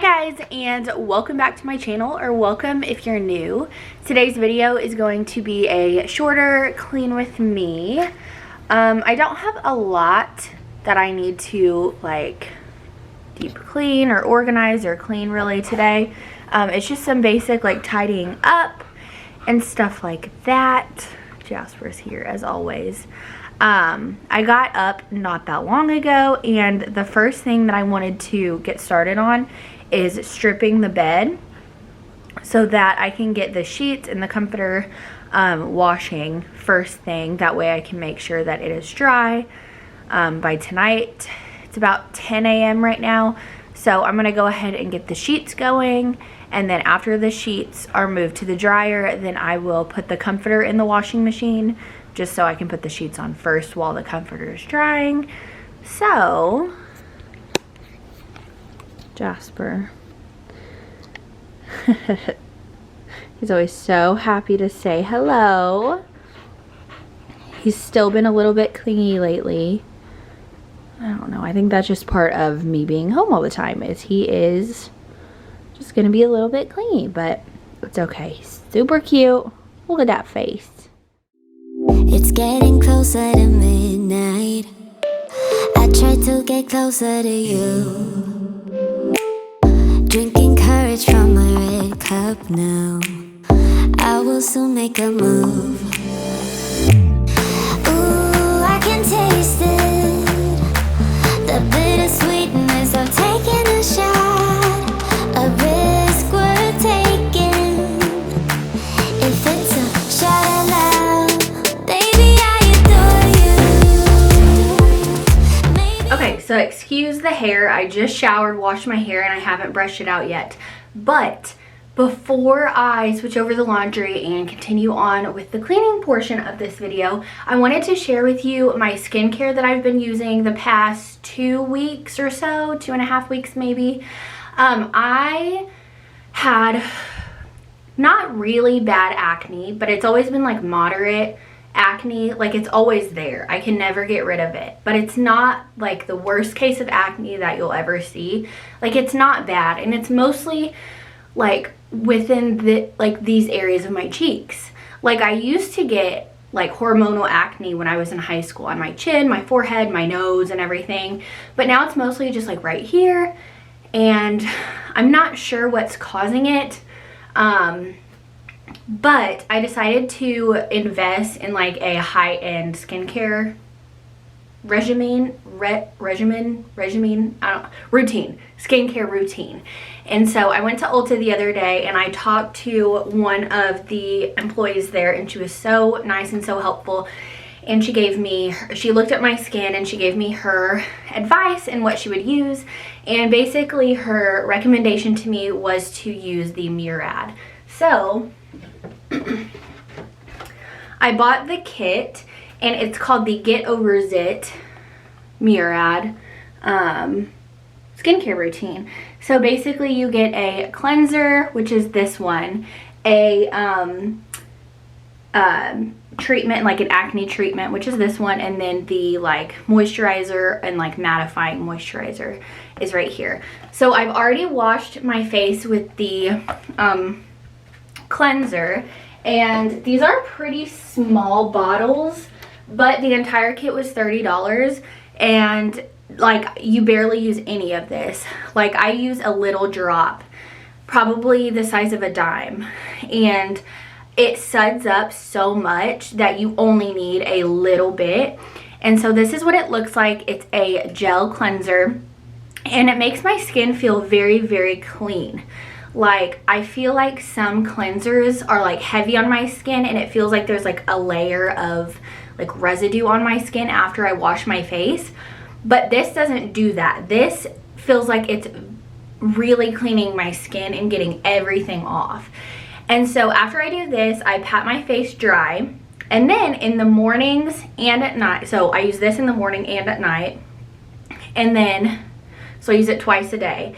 guys, and welcome back to my channel, or welcome if you're new. Today's video is going to be a shorter clean with me. I don't have a lot that I need to like deep clean or organize or clean really today. It's just some basic like tidying up and stuff like that. Jasper's here as always. I got up not that long ago, and the first thing that I wanted to get started on is stripping the bed so that I can get the sheets and the comforter washing first thing. That way I can make sure that it is dry by tonight. It's about 10 a.m. right now, so I'm gonna go ahead and get the sheets going, and then after the sheets are moved to the dryer, then I will put the comforter in the washing machine just so I can put the sheets on first while the comforter is drying. So Jasper. He's always so happy to say hello. He's still been a little bit clingy lately. I don't know. I think that's just part of me being home all the time, is he is just gonna be a little bit clingy, but it's okay. He's super cute. Look at that face. It's getting closer to midnight. I try to get closer to you. Drinking courage from my red cup now. I will soon make a move. Ooh, I can taste it, the bittersweetness of taking a shot, a risk worth taking. If it's a shot at love, baby, I adore you. Maybe. Okay, so excuse the hair. I just showered, washed my hair, and I haven't brushed it out yet. But before I switch over the laundry and continue on with the cleaning portion of this video, I wanted to share with you my skincare that I've been using the past 2 weeks or so, 2.5 weeks maybe. I had not really bad acne, but it's always been like moderate acne. Like, it's always there. I can never get rid of it, but it's not like the worst case of acne that you'll ever see. Like, it's not bad, and it's mostly like within the like these areas of my cheeks. Like, I used to get like hormonal acne when I was in high school on my chin, my forehead, my nose, and everything, but now it's mostly just like right here, and I'm not sure what's causing it. But I decided to invest in like a high-end skincare skincare routine. And so I went to Ulta the other day, and I talked to one of the employees there, and she was so nice and so helpful. And she looked at my skin, and she gave me her advice and what she would use. And basically her recommendation to me was to use the Murad. So I bought the kit, and it's called the Get Over Zit Murad skincare routine. So basically you get a cleanser, which is this one, a treatment, like an acne treatment, which is this one, and then the like moisturizer and like mattifying moisturizer is right here. So I've already washed my face with the cleanser, and these are pretty small bottles, but the entire kit was $30, and like you barely use any of this. Like, I use a little drop, probably the size of a dime, and it suds up so much that you only need a little bit. And so this is what it looks like. It's a gel cleanser, and it makes my skin feel very, very clean. Like, I feel like some cleansers are like heavy on my skin, and it feels like there's like a layer of like residue on my skin after I wash my face. But this doesn't do that. This feels like it's really cleaning my skin and getting everything off. And so after I do this, I pat my face dry, and then in the mornings and at night, so I use this in the morning and at night, and then so I use it twice a day.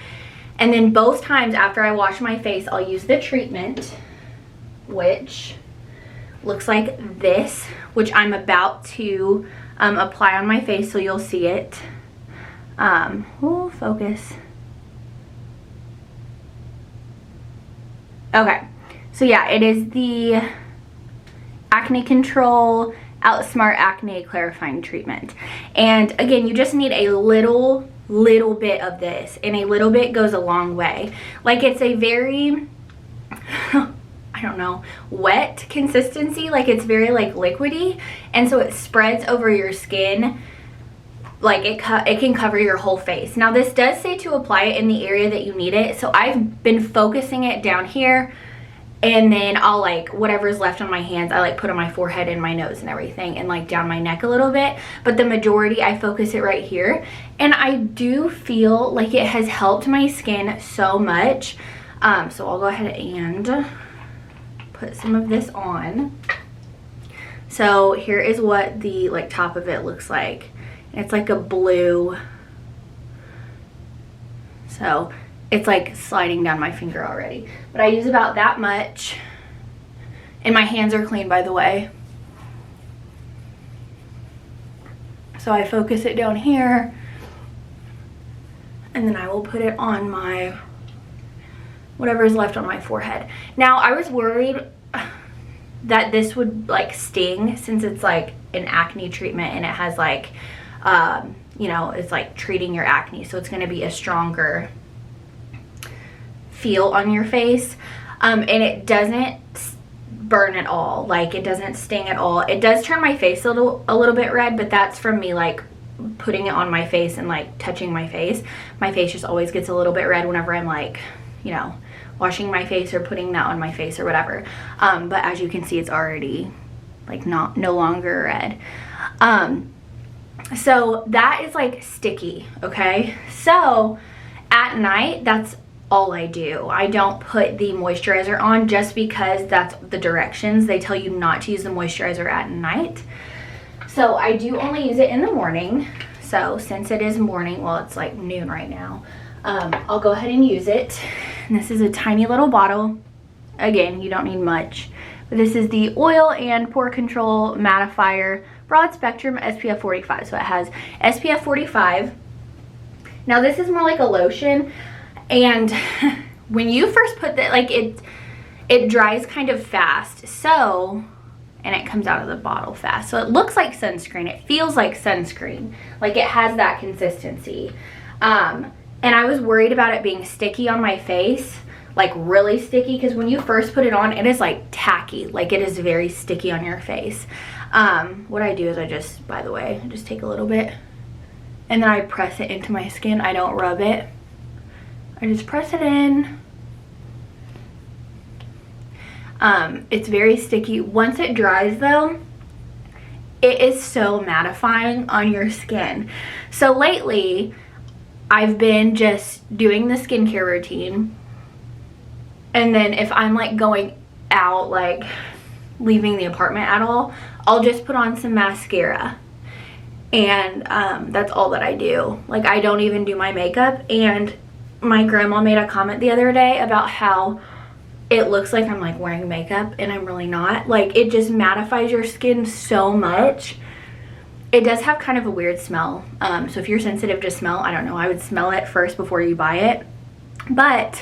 And then both times after I wash my face, I'll use the treatment, which looks like this, which I'm about to apply on my face, so you'll see it. Focus. Okay, so yeah, it is the Acne Control Outsmart Acne Clarifying Treatment. And again, you just need a little bit of this, and a little bit goes a long way. Like, it's a very I don't know, wet consistency. Like, it's very like liquidy, and so it spreads over your skin. Like, it can cover your whole face. Now, this does say to apply it in the area that you need it, so I've been focusing it down here, and then I'll, like, whatever's left on my hands, I like put on my forehead and my nose and everything, and like down my neck a little bit. But the majority, I focus it right here, and I do feel like it has helped my skin so much. So I'll go ahead and put some of this on. So here is what the like top of it looks like. It's like a blue, so it's like sliding down my finger already, but I use about that much, and my hands are clean, by the way. So I focus it down here, and then I will put it on my whatever is left on my forehead. Now, I was worried that this would like sting, since it's like an acne treatment and it has like you know, it's like treating your acne, so it's going to be a stronger feel on your face, and it doesn't burn at all. Like, it doesn't sting at all. It does turn my face a little bit red, but that's from me like putting it on my face and like touching my face. My face just always gets a little bit red whenever I'm like, you know, washing my face or putting that on my face or whatever. But as you can see, it's already like no longer red. So that is like sticky, okay? So at night, that's all I do. I don't put the moisturizer on, just because that's the directions. They tell you not to use the moisturizer at night. So I do only use it in the morning. So since it is morning, well, it's like noon right now, I'll go ahead and use it. And this is a tiny little bottle. Again, you don't need much. But this is the Oil and Pore Control Mattifier Broad Spectrum SPF 45. So it has SPF 45. Now, this is more like a lotion, and when you first put that, like, it dries kind of fast, so, and it comes out of the bottle fast, so it looks like sunscreen. It feels like sunscreen, like it has that consistency. And I was worried about it being sticky on my face, like really sticky, because when you first put it on, it is like tacky, like it is very sticky on your face. What I do is I just, by the way, I just take a little bit and then I press it into my skin. I don't rub it. I just press it in. It's very sticky. Once it dries though, it is so mattifying on your skin. So lately, I've been just doing the skincare routine, and then if I'm like going out, like leaving the apartment at all, I'll just put on some mascara, and that's all that I do. Like, I don't even do my makeup. And my grandma made a comment the other day about how it looks like I'm like wearing makeup, and I'm really not. Like, it just mattifies your skin so much. It does have kind of a weird smell, so if you're sensitive to smell, I don't know, I would smell it first before you buy it. But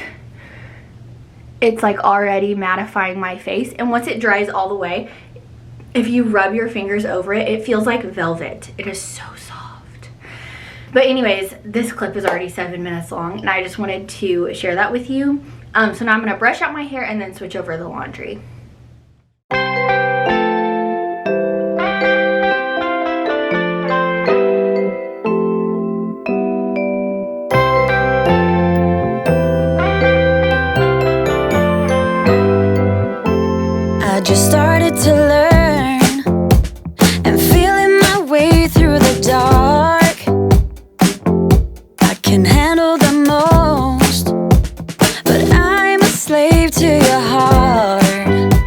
it's like already mattifying my face, and once it dries all the way, if you rub your fingers over it, it feels like velvet. It is so soft. But anyways, this clip is already 7 minutes long, and I just wanted to share that with you. So now I'm gonna brush out my hair and then switch over the laundry. I just started to learn and feeling my way through the dark. I can handle the most, but I'm a slave to your heart.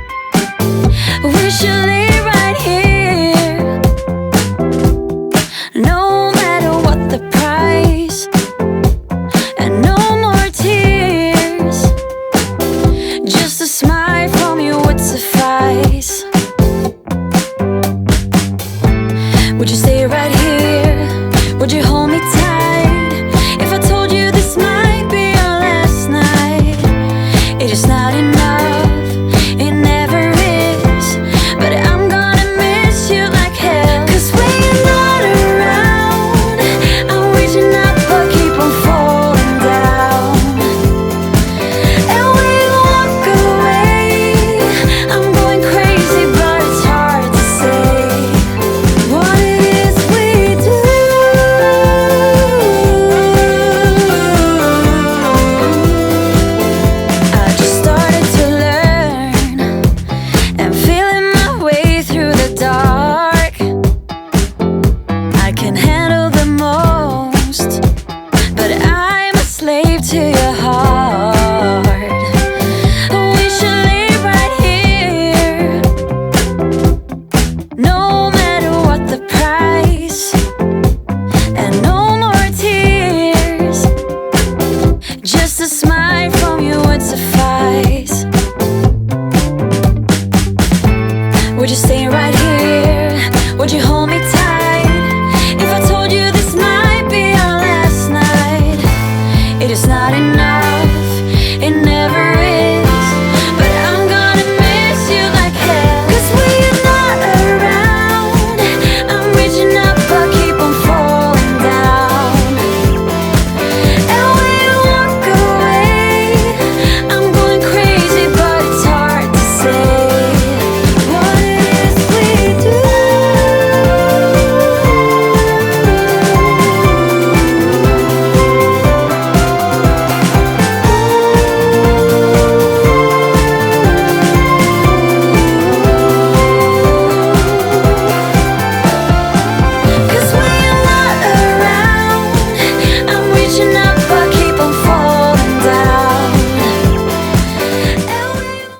the heart. We should live right here, no matter what the price, and no more tears. Just a smile from you would suffice. Would you stay right here? Would you hold me tight? If I told you this might be our last night, it is not enough.